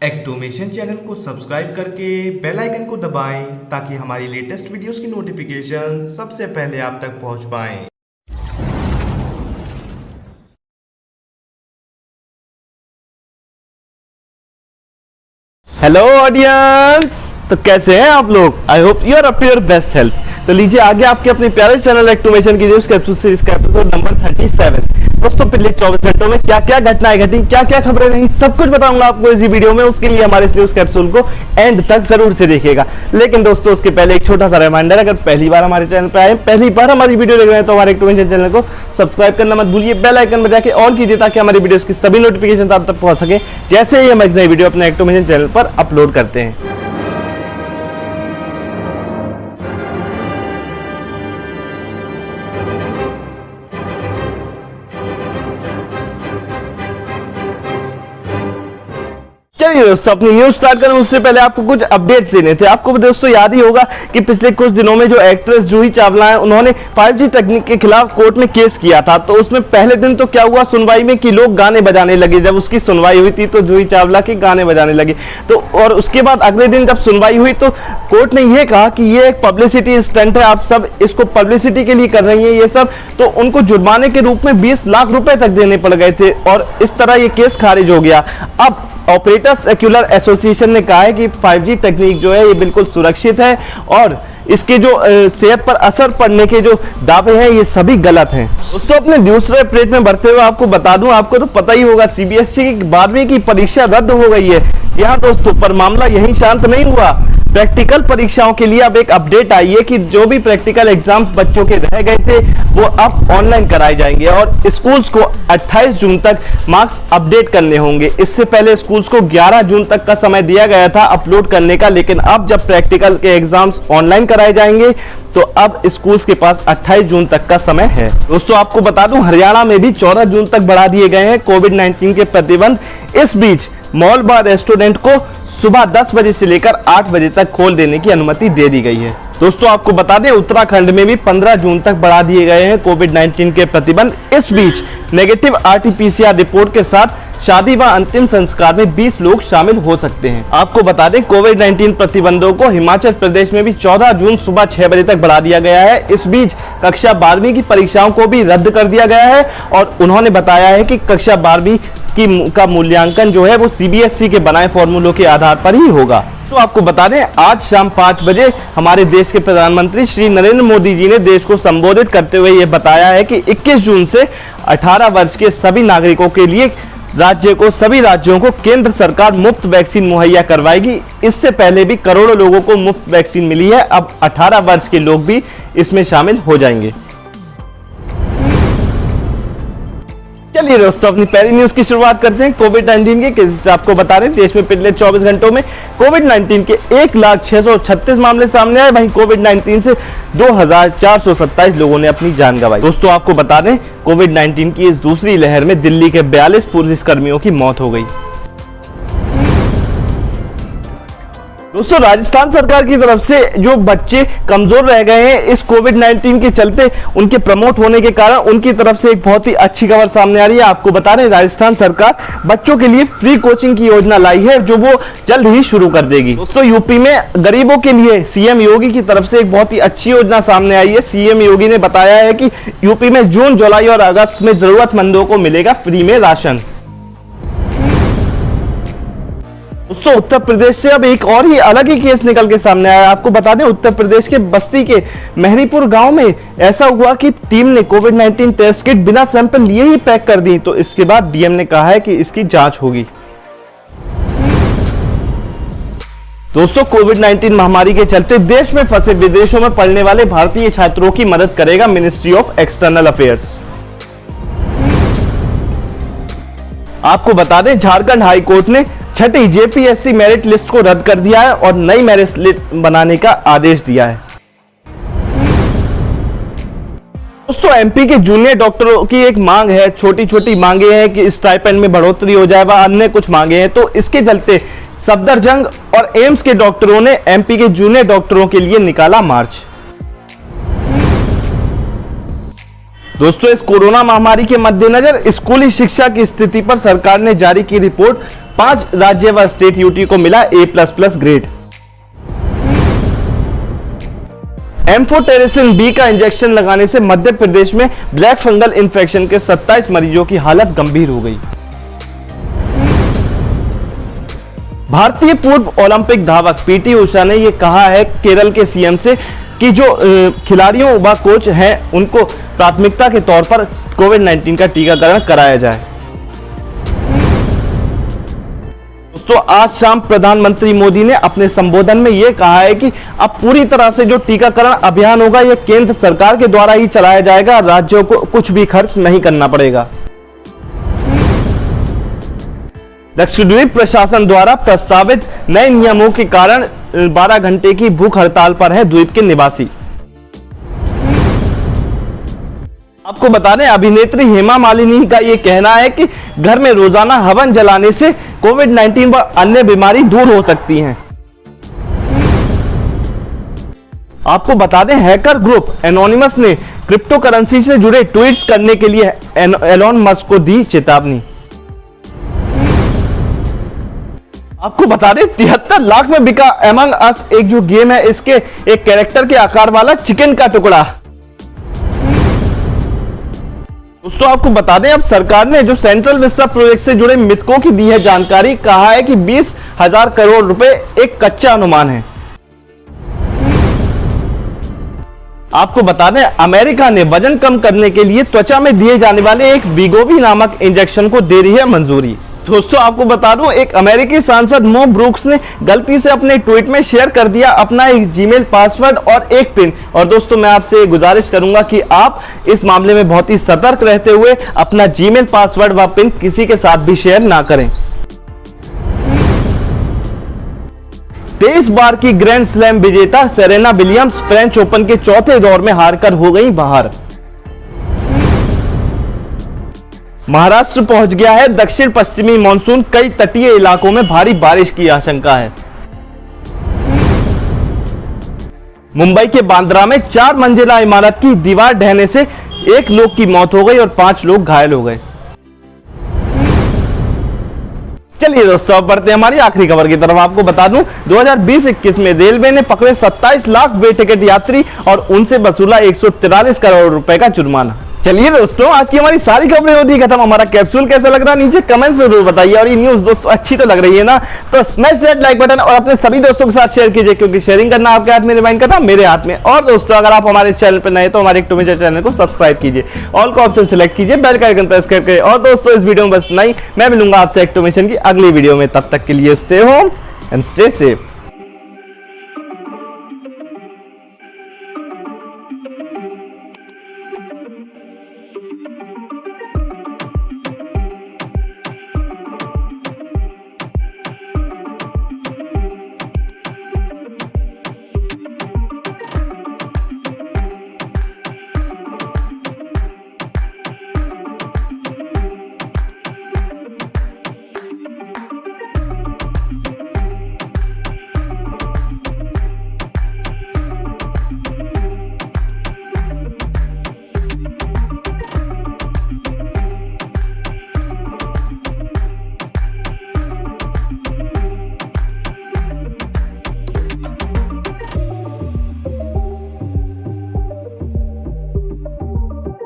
एक्टोमेशन channel को subscribe करके bell icon को दबाएं ताकि हमारी लेटेस्ट वीडियोस की नोटिफिकेशन सबसे पहले आप तक पहुंच पाएं। हेलो ऑडियंस, तो कैसे हैं आप लोग? I hope you are up to your best health. तो लीजिए आगे आपके अपने प्यारे चैनल एक्टोमेशन की न्यूज़ कैप्सूल सीरीज का एपिसोड नंबर 37। दोस्तों पिछले 24 घंटों में क्या क्या घटनाएं घटी, क्या क्या खबरें रही, सब कुछ बताऊंगा आपको इसी वीडियो में। उसके लिए हमारे इस न्यूज़ कैप्सूल को एंड तक जरूर से देखिएगा। लेकिन दोस्तों उसके पहले एक छोटा सा रिमाइंडर, अगर पहली बार हमारे चैनल पर आए, पहली बार हमारी वीडियो देख रहे हैं, तो हमारे एक्टोमेशन चैनल को सब्सक्राइब करना मत भूलिए। बेल आइकन बजा के ऑल कीजिए ताकि हमारी वीडियोस की सभी नोटिफिकेशन आप तक पहुंच सके जैसे ही हम एक नई वीडियो अपने एक्टोमेशन चैनल पर अपलोड करते हैं। चलिए दोस्तों अपनी न्यूज स्टार्ट करें उससे पहले आपको कुछ अपडेट्स देने थे। आपको दोस्तों याद ही होगा कि पिछले कुछ दिनों में जो एक्ट्रेस जूही चावला है, उन्होंने 5G तकनीक के खिलाफ कोर्ट में केस किया था। तो उसमें पहले दिन तो क्या हुआ सुनवाई में कि लोग गाने बजाने लगे। जब उसकी सुनवाई हुई थी तो जूही चावला के गाने बजाने लगे। तो और उसके बाद अगले दिन जब सुनवाई हुई तो कोर्ट ने यह कहा कि ये एक पब्लिसिटी स्टंट है, आप सब इसको पब्लिसिटी के लिए कर रही है ये सब। तो उनको जुर्माने के रूप में 20 लाख रुपए तक देने पड़ गए थे और इस तरह ये केस खारिज हो गया। अब ऑपरेटर्स सेक्युलर एसोसिएशन ने कहा है कि 5G तकनीक जो है ये बिल्कुल सुरक्षित है और इसके जो सेहत पर असर पड़ने के जो दावे हैं ये सभी गलत हैं। दोस्तों अपने दूसरे अपडेट में बढ़ते हुए आपको बता दूं, आपको तो पता ही होगा CBSE की 12वीं की परीक्षा रद्द हो गई है। यहाँ दोस्तों पर मामला यहीं शांत नहीं हुआ। प्रैक्टिकल परीक्षाओं के लिए अब एक अपडेट आई है कि जो भी प्रैक्टिकल एग्जाम्स बच्चों के रह गए थे वो अब ऑनलाइन कराए जाएंगे और स्कूल्स को 28 जून तक मार्क्स अपडेट करने होंगे। इससे पहले स्कूल्स को 11 जून तक का समय दिया गया था अपलोड करने का, लेकिन अब जब प्रैक्टिकल के एग्जाम्स ऑनलाइन कराए जाएंगे तो अब स्कूल्स के पास 28 जून तक का समय है। दोस्तों आपको बता दूं हरियाणा में भी 14 जून तक बढ़ा दिए गए हैं कोविड-19 के प्रतिबंध। इस बीच मॉल बार रेस्टोरेंट को सुबह 10 बजे से लेकर 8 बजे तक खोल देने की अनुमति दे दी गई है। दोस्तों आपको बता दें उत्तराखंड में भी 15 जून तक बढ़ा दिए गए हैं कोविड-19 के प्रतिबंध। इस बीच नेगेटिव RT-PCR रिपोर्ट के साथ शादी व अंतिम संस्कार में 20 लोग शामिल हो सकते हैं। आपको बता दें कोविड-19 प्रतिबंधों को हिमाचल प्रदेश में भी 14 जून सुबह 6 बजे तक बढ़ा दिया गया है। इस बीच कक्षा 12वीं की परीक्षाओं को भी रद्द कर दिया गया है और उन्होंने बताया है कि कक्षा 12वीं का मूल्यांकन जो है वो CBSE के बनाए फॉर्मूलों के आधार पर ही होगा। तो आपको बता दें आज शाम 5 बजे हमारे देश के प्रधानमंत्री श्री नरेंद्र मोदी जी ने देश को संबोधित करते हुए ये बताया है कि 21 जून से 18 वर्ष के सभी नागरिकों के लिए सभी राज्यों को केंद्र सरकार मुफ्त वैक्सीन मुहैया करवाएगी। इससे पहले भी करोड़ों लोगों को मुफ्त वैक्सीन मिली है, अब 18 वर्ष के लोग भी इसमें शामिल हो जाएंगे। चलिए दोस्तों अपनी पहली न्यूज की शुरुआत करते हैं कोविड-19 के केसेस से। आपको बता रहे हैं देश में पिछले 24 घंटों में कोविड-19 के 1,0636 मामले सामने आए। वहीं कोविड-19 से 2,427 लोगों ने अपनी जान गंवाई। दोस्तों आपको बता दें कोविड-19 की इस दूसरी लहर में दिल्ली के 42 पुलिसकर्मियों की मौत हो गई। दोस्तों राजस्थान सरकार की तरफ से जो बच्चे कमजोर रह गए हैं इस कोविड-19 के चलते उनके प्रमोट होने के कारण उनकी तरफ से एक बहुत ही अच्छी खबर सामने आ रही है। आपको बता रहे हैं राजस्थान सरकार बच्चों के लिए फ्री कोचिंग की योजना लाई है जो वो जल्द ही शुरू कर देगी। दोस्तों यूपी में गरीबों के लिए CM योगी की तरफ से एक बहुत ही अच्छी योजना सामने आई है। CM योगी ने बताया है कि यूपी में जून, जुलाई और अगस्त में जरूरतमंदों को मिलेगा फ्री में राशन। दोस्तों उत्तर प्रदेश से अब एक और ही अलग ही केस निकल के सामने आया। आपको बता दें उत्तर प्रदेश के बस्ती के मेहरीपुर गांव में ऐसा हुआ कि टीम ने कोविड-19 टेस्ट किट बिना सैंपल लिए ही पैक कर दी। तो इसके बाद DM ने कहा है कि इसकी जांच होगी। दोस्तों कोविड-19 महामारी के चलते देश में फंसे विदेशों में पढ़ने वाले भारतीय छात्रों की मदद करेगा मिनिस्ट्री ऑफ एक्सटर्नल अफेयर्स। आपको बता दें झारखंड हाई कोर्ट ने छठी JPSC मेरिट लिस्ट को रद्द कर दिया है और नई मेरिट लिस्ट बनाने का आदेश दिया है। दोस्तों MP के जूनियर डॉक्टरों की एक मांग है, छोटी छोटी मांगे हैं कि स्टाइपेंड में बढ़ोतरी हो जाए व अन्य कुछ मांगे हैं। तो इसके चलते सफदरजंग और एम्स के डॉक्टरों ने MP के जूनियर डॉक्टरों के लिए निकाला मार्च। दोस्तों इस कोरोना महामारी के मद्देनजर स्कूली शिक्षा की स्थिति पर सरकार ने जारी की रिपोर्ट। 5 राज्य व स्टेट यूटी को मिला A++ ग्रेड। एम्फोटेरिसिन बी का इंजेक्शन लगाने से मध्य प्रदेश में ब्लैक फंगल इन्फेक्शन के 27 मरीजों की हालत गंभीर हो गई। भारतीय पूर्व ओलंपिक धावक पीटी उषा ने यह कहा है केरल के सीएम से कि जो खिलाड़ियों व कोच हैं उनको प्राथमिकता के तौर पर कोविड-19 का टीकाकरण कराया जाए। दोस्तों, आज शाम प्रधानमंत्री मोदी ने अपने संबोधन में यह कहा है कि अब पूरी तरह से जो टीकाकरण अभियान होगा यह केंद्र सरकार के द्वारा ही चलाया जाएगा, राज्यों को कुछ भी खर्च नहीं करना पड़ेगा। लक्षद्वीप प्रशासन द्वारा प्रस्तावित नए नियमों के कारण 12 घंटे की भूख हड़ताल पर है द्वीप के निवासी। आपको बता दें, अभिनेत्री हेमा मालिनी का यह कहना है कि घर में रोजाना हवन जलाने से कोविड-19 व अन्य बीमारी दूर हो सकती हैं। आपको बता दें, हैकर ग्रुप एनोनिमस ने क्रिप्टो करेंसी से जुड़े ट्वीट्स करने के लिए एलोन मस्क को दी चेतावनी। आपको बता दें, 73 लाख में बिका अमंग अस एक जो गेम है, इसके एक कैरेक्टर के आकार वाला चिकन का टुकड़ा। दोस्तों, आपको बता दें, अब सरकार ने जो सेंट्रल विस्टा प्रोजेक्ट से जुड़े मृतकों की दी है जानकारी। कहा है कि 20,000 करोड़ रुपए एक कच्चा अनुमान है। आपको बता दें, अमेरिका ने वजन कम करने के लिए त्वचा में दिए जाने वाले एक वीगोवी नामक इंजेक्शन को दे रही है मंजूरी। दोस्तों, आपको बता दूं, एक अमेरिकी सांसद मो ब्रूक्स ने गलती से अपने ट्वीट में शेयर कर दिया अपना एक जीमेल पासवर्ड और एक पिन। और दोस्तों, मैं आपसे गुजारिश करूंगा कि आप इस मामले में बहुत ही सतर्क रहते हुए अपना जीमेल पासवर्ड व पिन किसी के साथ भी शेयर ना करें। 23 बार की ग्रैंड स्लैम विजेता सेरेना विलियम्स फ्रेंच ओपन के चौथे दौर में हारकर हो गई बाहर। महाराष्ट्र पहुंच गया है दक्षिण पश्चिमी मानसून, कई तटीय इलाकों में भारी बारिश की आशंका है। मुंबई के बांद्रा में 4 मंजिला इमारत की दीवार ढहने से 1 लोग की मौत हो गई और 5 लोग घायल हो गए। चलिए दोस्तों, अब बढ़ते हैं हमारी आखिरी खबर की तरफ। आपको बता दूं, 2020-21 में रेलवे ने पकड़े 27 लाख बेटिकट यात्री और उनसे वसूला 143 करोड़ रुपए का जुर्माना। चलिए दोस्तों, आज की हमारी सारी खबरें होती खत्म। हमारा कैप्सूल कैसा लग रहा है नीचे कमेंट्स में जरूर बताइए। और ये न्यूज दोस्तों अच्छी तो लग रही है ना, तो स्मैश दैट लाइक बटन और अपने सभी दोस्तों के साथ शेयर कीजिए, क्योंकि शेयरिंग करना आपके हाथ में, रिमाइंड करना मेरे हाथ में। और दोस्तों, अगर आप हमारे चैनल पर नए तो हमारे एक्टोमेचर चैनल को सब्सक्राइब कीजिए, ऑल का ऑप्शन सिलेक्ट कीजिए, बेल का आइकन प्रेस करके। और दोस्तों, इस वीडियो में बस नहीं, मैं मिलूंगा आपसे एक्टोमेशन की अगली वीडियो में। तब तक के लिए stay home and stay safe.